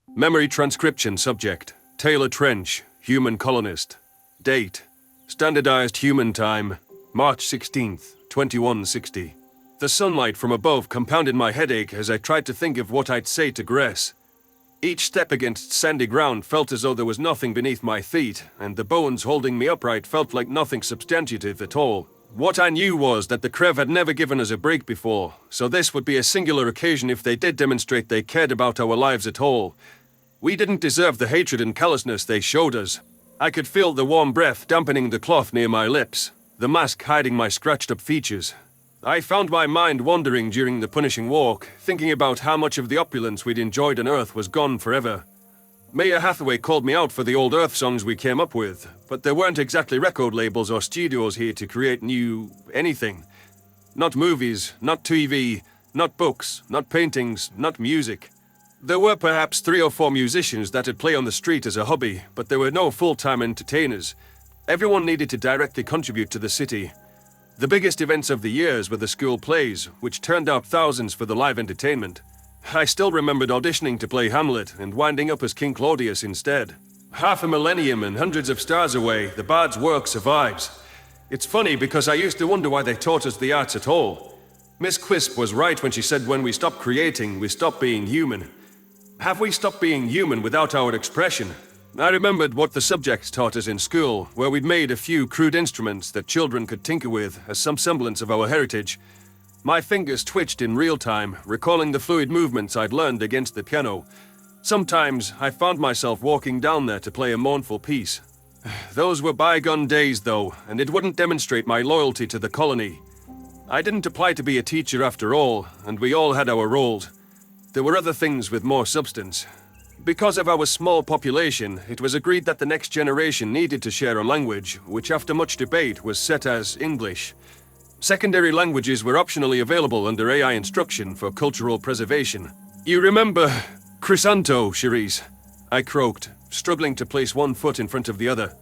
Memory transcription subject. Taylor Trench, human colonist. Date. Standardized human time. March 16th, 2160. The sunlight from above compounded my headache as I tried to think of what I'd say to Gress. Each step against sandy ground felt as though there was nothing beneath my feet, and the bones holding me upright felt like nothing substantive at all. What I knew was that the Krev had never given us a break before, so this would be a singular occasion if they did demonstrate they cared about our lives at all. We didn't deserve the hatred and callousness they showed us. I could feel the warm breath dampening the cloth near my lips, the mask hiding my scratched-up features. I found my mind wandering during the punishing walk, thinking about how much of the opulence we'd enjoyed on Earth was gone forever. Maya Hathaway called me out for the old Earth songs we came up with, but there weren't exactly record labels or studios here to create new anything. Not movies, not TV, not books, not paintings, not music. There were perhaps 3 or 4 musicians that'd play on the street as a hobby, but there were no full-time entertainers. Everyone needed to directly contribute to the city. The biggest events of the years were the school plays, which turned out thousands for the live entertainment. I still remembered auditioning to play Hamlet and winding up as King Claudius instead. Half a millennium and hundreds of stars away, the bard's work survives. It's funny because I used to wonder why they taught us the arts at all. Miss Quisp was right when she said when we stop creating, we stop being human. Have we stopped being human without our expression? I remembered what the subjects taught us in school, where we'd made a few crude instruments that children could tinker with as some semblance of our heritage. My fingers twitched in real time, recalling the fluid movements I'd learned against the piano. Sometimes I found myself walking down there to play a mournful piece. Those were bygone days, though, and it wouldn't demonstrate my loyalty to the colony. I didn't apply to be a teacher after all, and we all had our roles. There were other things with more substance. Because of our small population, it was agreed that the next generation needed to share a language, which after much debate was set as English. Secondary languages were optionally available under AI instruction for cultural preservation. You remember Chrysanto, Cherise? I croaked, struggling to place one foot in front of the other.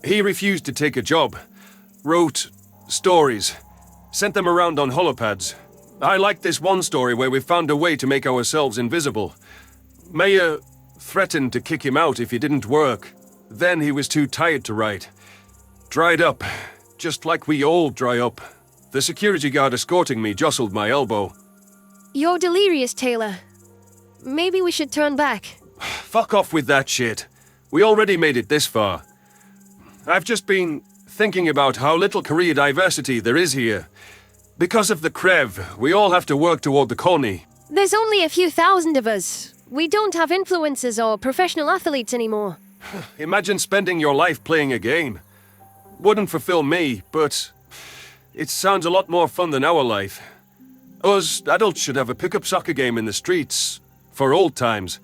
He refused to take a job. Wrote stories. Sent them around on holopads. I liked this one story where we found a way to make ourselves invisible. Maya threatened to kick him out if he didn't work. Then he was too tired to write. Dried up, just like we all dry up. The security guard escorting me jostled my elbow. You're delirious, Taylor. Maybe we should turn back. Fuck off with that shit. We already made it this far. I've just been thinking about how little career diversity there is here. Because of the Krev, we all have to work toward the colony. There's only a few thousand of us. We don't have influencers or professional athletes anymore. Imagine spending your life playing a game. Wouldn't fulfill me, but it sounds a lot more fun than our life. Us adults should have a pickup soccer game in the streets, for old times,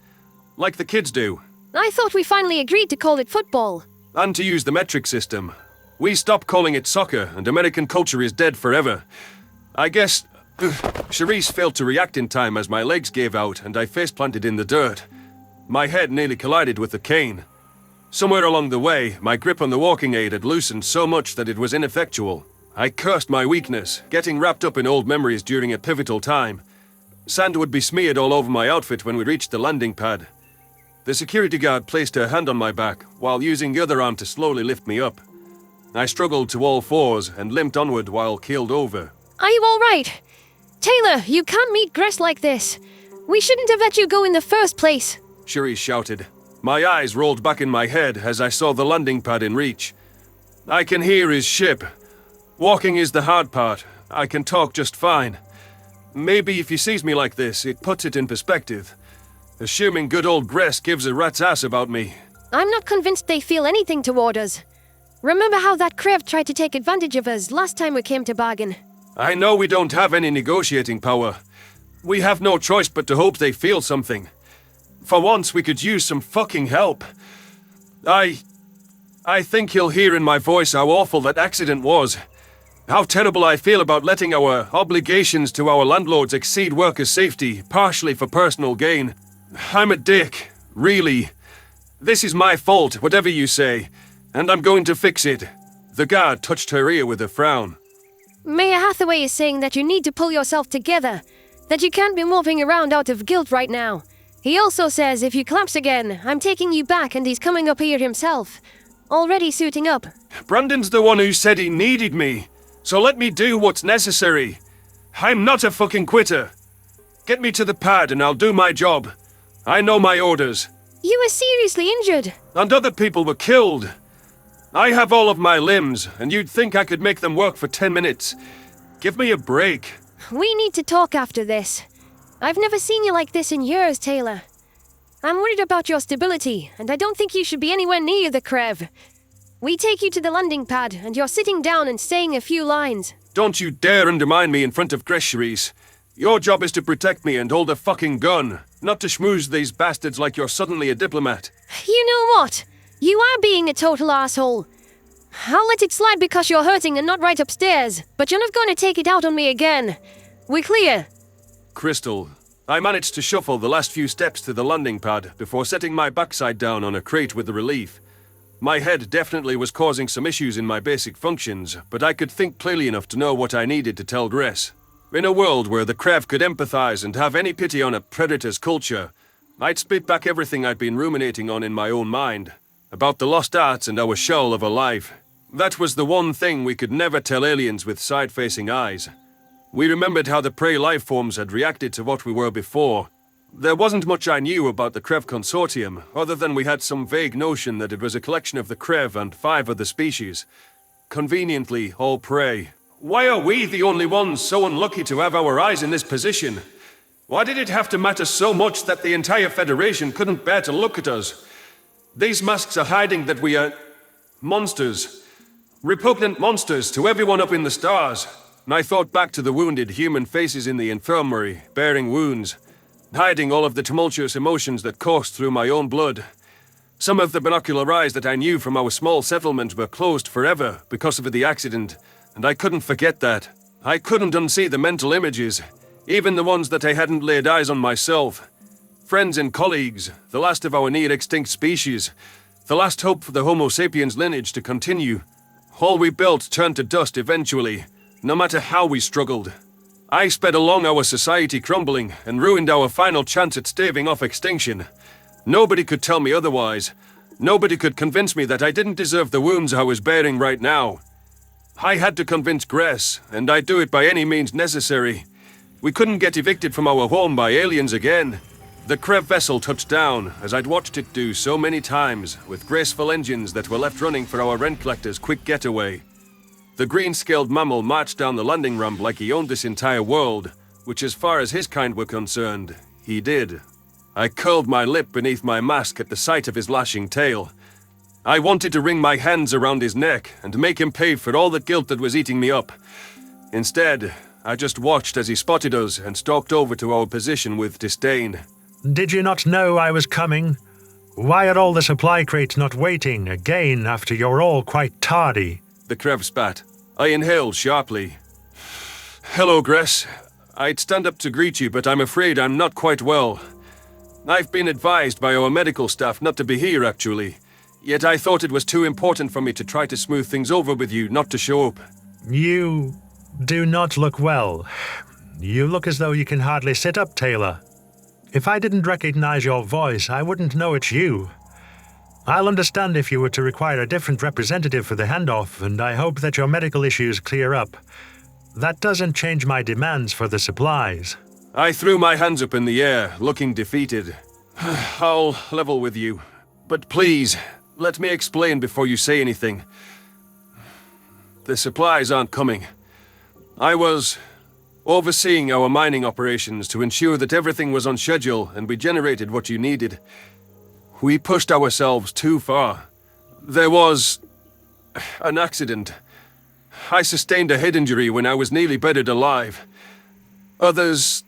like the kids do. I thought we finally agreed to call it football. And to use the metric system. We stopped calling it soccer, and American culture is dead forever. I guess Cherise failed to react in time as my legs gave out and I face-planted in the dirt. My head nearly collided with the cane. Somewhere along the way, my grip on the walking aid had loosened so much that it was ineffectual. I cursed my weakness, getting wrapped up in old memories during a pivotal time. Sand would be smeared all over my outfit when we reached the landing pad. The security guard placed her hand on my back, while using the other arm to slowly lift me up. I struggled to all fours and limped onward while keeled over. Are you all right? Taylor, you can't meet Gress like this. We shouldn't have let you go in the first place. Cherise shouted. My eyes rolled back in my head as I saw the landing pad in reach. I can hear his ship. Walking is the hard part. I can talk just fine. Maybe if he sees me like this, it puts it in perspective. Assuming good old Gress gives a rat's ass about me. I'm not convinced they feel anything toward us. Remember how that Krev tried to take advantage of us last time we came to bargain? I know we don't have any negotiating power. We have no choice but to hope they feel something. For once, we could use some fucking help. I think he'll hear in my voice how awful that accident was. How terrible I feel about letting our obligations to our landlords exceed workers' safety, partially for personal gain. I'm a dick, really. This is my fault, whatever you say, and I'm going to fix it. The guard touched her ear with a frown. Maya Hathaway is saying that you need to pull yourself together, that you can't be moving around out of guilt right now. He also says if you collapse again, I'm taking you back and he's coming up here himself. Already suiting up. Brandon's the one who said he needed me, so let me do what's necessary. I'm not a fucking quitter. Get me to the pad and I'll do my job. I know my orders. You were seriously injured. And other people were killed. I have all of my limbs, and you'd think I could make them work for 10 minutes. Give me a break. We need to talk after this. I've never seen you like this in years, Taylor. I'm worried about your stability, and I don't think you should be anywhere near the Krev. We take you to the landing pad, and you're sitting down and saying a few lines. Don't you dare undermine me in front of Greshrees. Your job is to protect me and hold a fucking gun, not to schmooze these bastards like you're suddenly a diplomat. You know what? You are being a total asshole. I'll let it slide because you're hurting and not right upstairs, but you're not going to take it out on me again. We're clear. Crystal, I managed to shuffle the last few steps to the landing pad before setting my backside down on a crate with the relief. My head definitely was causing some issues in my basic functions, but I could think clearly enough to know what I needed to tell Gress. In a world where the Krev could empathize and have any pity on a predator's culture, I'd spit back everything I'd been ruminating on in my own mind, about the lost arts and our shell of a life. That was the one thing we could never tell aliens with side-facing eyes. We remembered how the prey life forms had reacted to what we were before. There wasn't much I knew about the Krev Consortium, other than we had some vague notion that it was a collection of the Krev and 5 other species. Conveniently, all prey. Why are we the only ones so unlucky to have our eyes in this position? Why did it have to matter so much that the entire Federation couldn't bear to look at us? These masks are hiding that we are monsters. Repugnant monsters to everyone up in the stars. And I thought back to the wounded human faces in the infirmary, bearing wounds, hiding all of the tumultuous emotions that coursed through my own blood. Some of the binocular eyes that I knew from our small settlement were closed forever because of the accident, and I couldn't forget that. I couldn't unsee the mental images, even the ones that I hadn't laid eyes on myself. Friends and colleagues, the last of our near-extinct species, the last hope for the Homo sapiens lineage to continue. All we built turned to dust eventually, no matter how we struggled. I sped along our society crumbling and ruined our final chance at staving off extinction. Nobody could tell me otherwise. Nobody could convince me that I didn't deserve the wounds I was bearing right now. I had to convince Gress, and I'd do it by any means necessary. We couldn't get evicted from our home by aliens again. The Krev vessel touched down, as I'd watched it do so many times, with graceful engines that were left running for our rent collector's quick getaway. The green-scaled mammal marched down the landing ramp like he owned this entire world, which as far as his kind were concerned, he did. I curled my lip beneath my mask at the sight of his lashing tail. I wanted to wring my hands around his neck and make him pay for all the guilt that was eating me up. Instead, I just watched as he spotted us and stalked over to our position with disdain. Did you not know I was coming? Why are all the supply crates not waiting again after you're all quite tardy? The Krev spat. I inhaled sharply. Hello, Gress. I'd stand up to greet you, but I'm afraid I'm not quite well. I've been advised by our medical staff not to be here, actually. Yet I thought it was too important for me to try to smooth things over with you, not to show up. You do not look well. You look as though you can hardly sit up, Taylor. If I didn't recognize your voice, I wouldn't know it's you. I'll understand if you were to require a different representative for the handoff, and I hope that your medical issues clear up. That doesn't change my demands for the supplies. I threw my hands up in the air, looking defeated. I'll level with you. But please, let me explain before you say anything. The supplies aren't coming. I was overseeing our mining operations to ensure that everything was on schedule and we generated what you needed. We pushed ourselves too far. There was an accident. I sustained a head injury when I was nearly buried alive. Others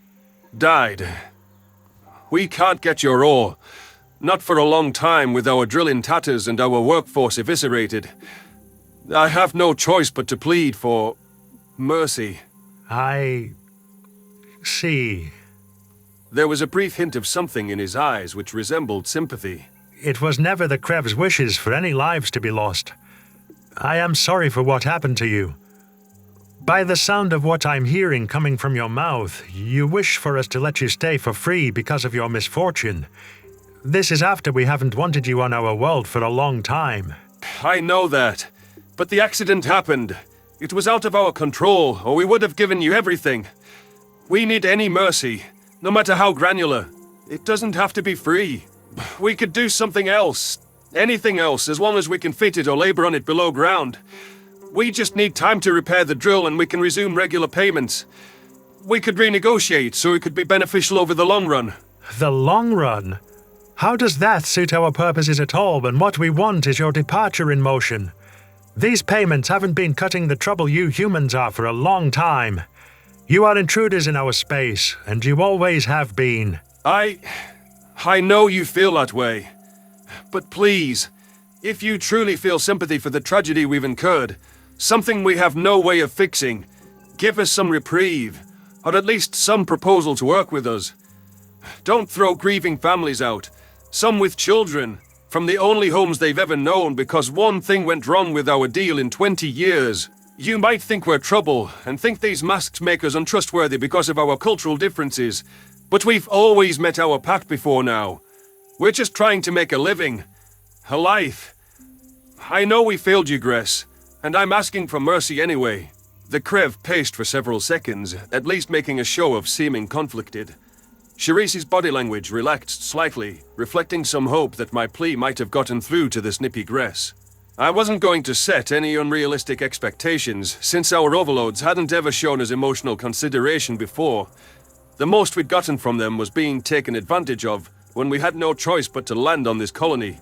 died. We can't get your ore. Not for a long time with our drill in tatters and our workforce eviscerated. I have no choice but to plead for mercy. I see. There was a brief hint of something in his eyes which resembled sympathy. It was never the Krev's wishes for any lives to be lost. I am sorry for what happened to you. By the sound of what I'm hearing coming from your mouth, you wish for us to let you stay for free because of your misfortune. This is after we haven't wanted you on our world for a long time. I know that, but the accident happened. It was out of our control, or we would have given you everything. We need any mercy, no matter how granular. It doesn't have to be free. We could do something else. Anything else, as long as we can fit it or labor on it below ground. We just need time to repair the drill and we can resume regular payments. We could renegotiate so it could be beneficial over the long run. The long run? How does that suit our purposes at all when what we want is your departure in motion? These payments haven't been cutting the trouble you humans are for a long time. You are intruders in our space, and you always have been. I know you feel that way. But please, if you truly feel sympathy for the tragedy we've incurred, something we have no way of fixing, give us some reprieve, or at least some proposal to work with us. Don't throw grieving families out, some with children, from the only homes they've ever known because one thing went wrong with our deal in 20 years. You might think we're trouble, and think these masks make us untrustworthy because of our cultural differences, but we've always met our pact before now. We're just trying to make a living. A life. I know we failed you, Gress, and I'm asking for mercy anyway. The Krev paced for several seconds, at least making a show of seeming conflicted. Cherise's body language relaxed slightly, reflecting some hope that my plea might have gotten through to the snippy Gress. I wasn't going to set any unrealistic expectations, since our overlords hadn't ever shown us emotional consideration before. The most we'd gotten from them was being taken advantage of, when we had no choice but to land on this colony.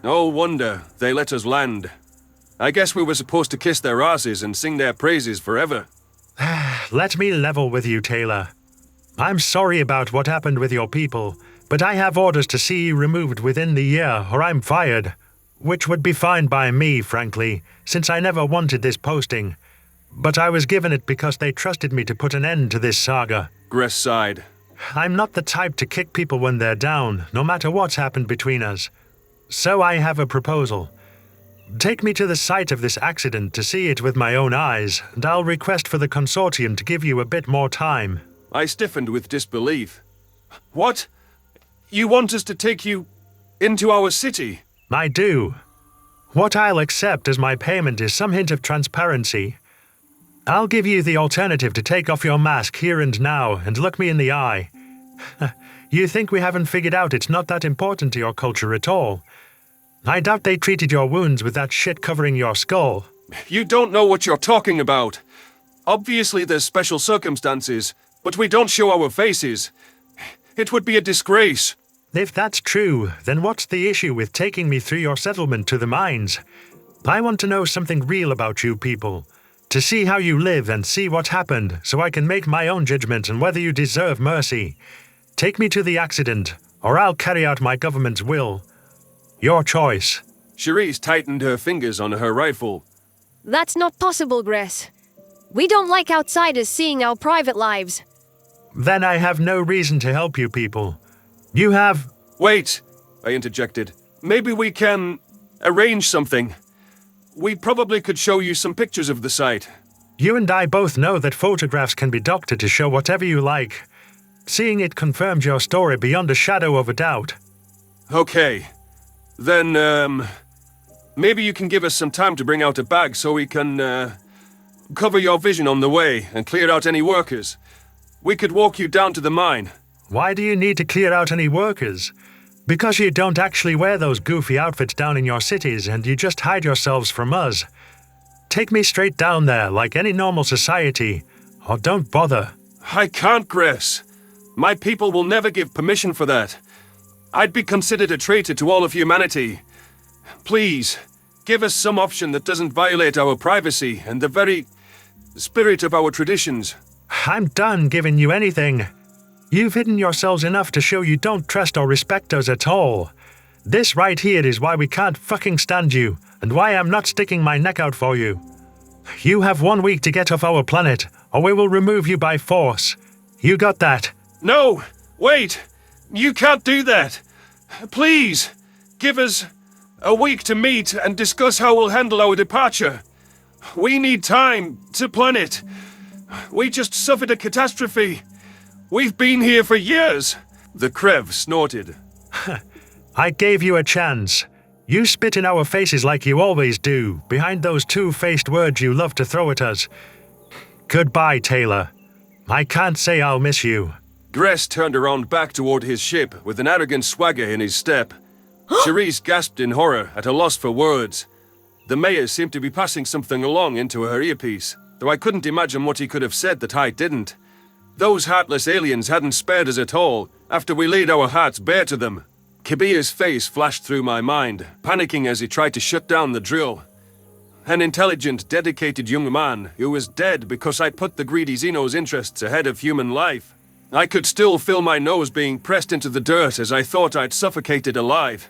No wonder they let us land. I guess we were supposed to kiss their asses and sing their praises forever. Let me level with you, Taylor. I'm sorry about what happened with your people, but I have orders to see you removed within the year, or I'm fired. Which would be fine by me, frankly, since I never wanted this posting. But I was given it because they trusted me to put an end to this saga. Gress sighed. I'm not the type to kick people when they're down, no matter what's happened between us. So I have a proposal. Take me to the site of this accident to see it with my own eyes, and I'll request for the consortium to give you a bit more time. I stiffened with disbelief. What? You want us to take you into our city? I do. What I'll accept as my payment is some hint of transparency. I'll give you the alternative to take off your mask here and now and look me in the eye. You think we haven't figured out it's not that important to your culture at all? I doubt they treated your wounds with that shit covering your skull. You don't know what you're talking about. Obviously there's special circumstances, but we don't show our faces. It would be a disgrace. If that's true, then what's the issue with taking me through your settlement to the mines? I want to know something real about you people. To see how you live and see what happened, so I can make my own judgment on whether you deserve mercy. Take me to the accident, or I'll carry out my government's will. Your choice. Cherise tightened her fingers on her rifle. That's not possible, Gress. We don't like outsiders seeing our private lives. Then I have no reason to help you people. You have... Wait, I interjected. Maybe we can arrange something. We probably could show you some pictures of the site. You and I both know that photographs can be doctored to show whatever you like. Seeing it confirms your story beyond a shadow of a doubt. Okay. Then, maybe you can give us some time to bring out a bag so we can, cover your vision on the way and clear out any workers. We could walk you down to the mine. Why do you need to clear out any workers? Because you don't actually wear those goofy outfits down in your cities and you just hide yourselves from us. Take me straight down there like any normal society, or don't bother. I can't, Gress. My people will never give permission for that. I'd be considered a traitor to all of humanity. Please, give us some option that doesn't violate our privacy and the very spirit of our traditions. I'm done giving you anything. You've hidden yourselves enough to show you don't trust or respect us at all. This right here is why we can't fucking stand you, and why I'm not sticking my neck out for you. You have 1 week to get off our planet, or we will remove you by force. You got that? No! Wait! You can't do that! Please! Give us a week to meet and discuss how we'll handle our departure. We need time to plan it. We just suffered a catastrophe. We've been here for years. The Krev snorted. I gave you a chance. You spit in our faces like you always do, behind those two-faced words you love to throw at us. Goodbye, Taylor. I can't say I'll miss you. Gress turned around back toward his ship with an arrogant swagger in his step. Charisse gasped in horror, at a loss for words. The mayor seemed to be passing something along into her earpiece, though I couldn't imagine what he could have said that I didn't. Those heartless aliens hadn't spared us at all, after we laid our hearts bare to them. Kabia's face flashed through my mind, panicking as he tried to shut down the drill. An intelligent, dedicated young man who was dead because I'd put the greedy Xeno's interests ahead of human life. I could still feel my nose being pressed into the dirt as I thought I'd suffocated alive.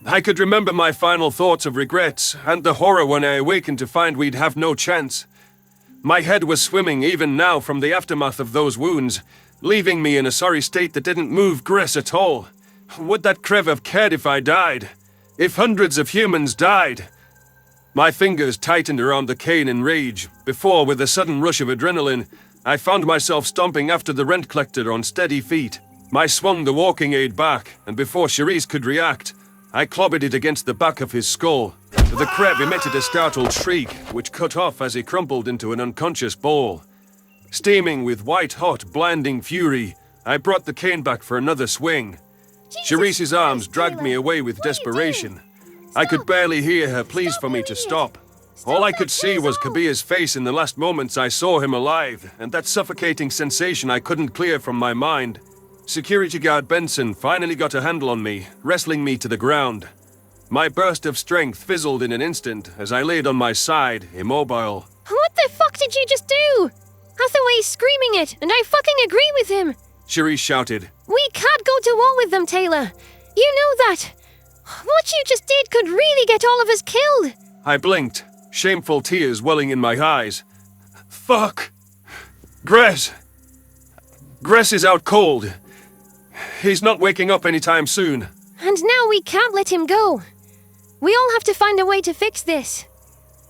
I could remember my final thoughts of regrets and the horror when I awakened to find we'd have no chance. My head was swimming even now from the aftermath of those wounds, leaving me in a sorry state that didn't move Gress at all. Would that Krev have cared if I died? If hundreds of humans died? My fingers tightened around the cane in rage, before, with a sudden rush of adrenaline, I found myself stomping after the rent collector on steady feet. I swung the walking aid back, and before Charisse could react, I clobbered it against the back of his skull. The Krev emitted a startled shriek, which cut off as he crumpled into an unconscious ball. Steaming with white-hot, blinding fury, I brought the cane back for another swing. Charisse's arms dragged me away with desperation. I could barely hear her pleas for me to stop. All I could see was Kabia's face in the last moments I saw him alive, and that suffocating sensation I couldn't clear from my mind. Security guard Benson finally got a handle on me, wrestling me to the ground. My burst of strength fizzled in an instant as I laid on my side, immobile. What the fuck did you just do? Hathaway's screaming it, and I fucking agree with him. Charisse shouted. We can't go to war with them, Taylor. You know that. What you just did could really get all of us killed. I blinked, shameful tears welling in my eyes. Fuck! Gress is out cold. He's not waking up anytime soon. And now we can't let him go. We all have to find a way to fix this.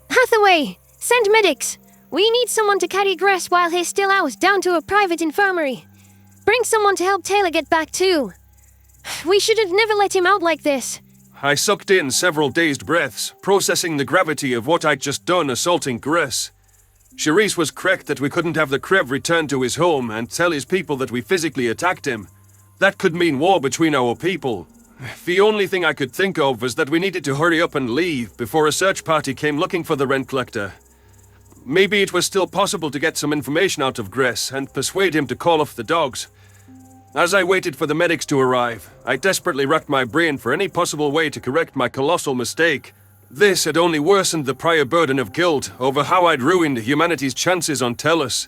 Hathaway, send medics. We need someone to carry Gress while he's still out down to a private infirmary. Bring someone to help Taylor get back too. We should have never let him out like this. I sucked in several dazed breaths, processing the gravity of what I'd just done assaulting Gress. Charisse was correct that we couldn't have the Krev return to his home and tell his people that we physically attacked him. That could mean war between our people. The only thing I could think of was that we needed to hurry up and leave before a search party came looking for the rent collector. Maybe it was still possible to get some information out of Gress and persuade him to call off the dogs. As I waited for the medics to arrive, I desperately racked my brain for any possible way to correct my colossal mistake. This had only worsened the prior burden of guilt over how I'd ruined humanity's chances on Tellus.